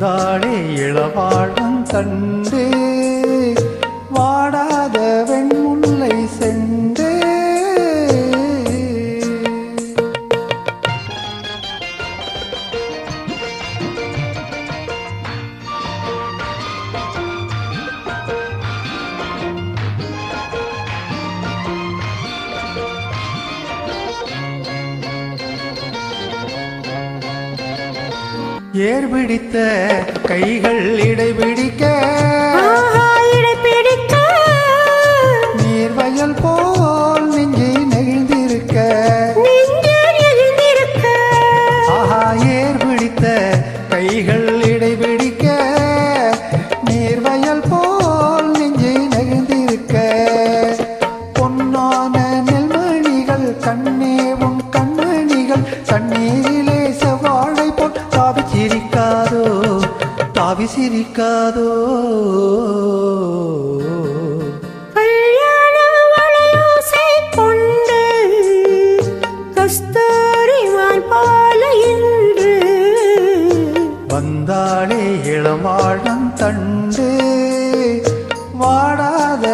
வந்தாளே இளவாழம் தண்டு வாடாத வெண்முல்லை செண்டு ஏர் பிடித்த கைகள் இடைபிடிக்க நீர்வயல் போல் நெஞ்சை நெகிழ்ந்திருக்க ஆஹா ஏர் பிடித்த கைகள் இடைபிடிக்க நீர்வயல் போல் நெஞ்சை நெகிழ்ந்திருக்க பொன்னான நெல்மணிகள் கண்ணே உன் கண்மணிகள் தண்ணீரிலே செவ்வாழை போல் சிரிக்காதோ தாவி சிரிக்காதோ கல்யாண வளையோசை கொண்டு கஸ்தூரிமான் போல இன்று வந்தாளே இளவாழம் தண்டு வாடாத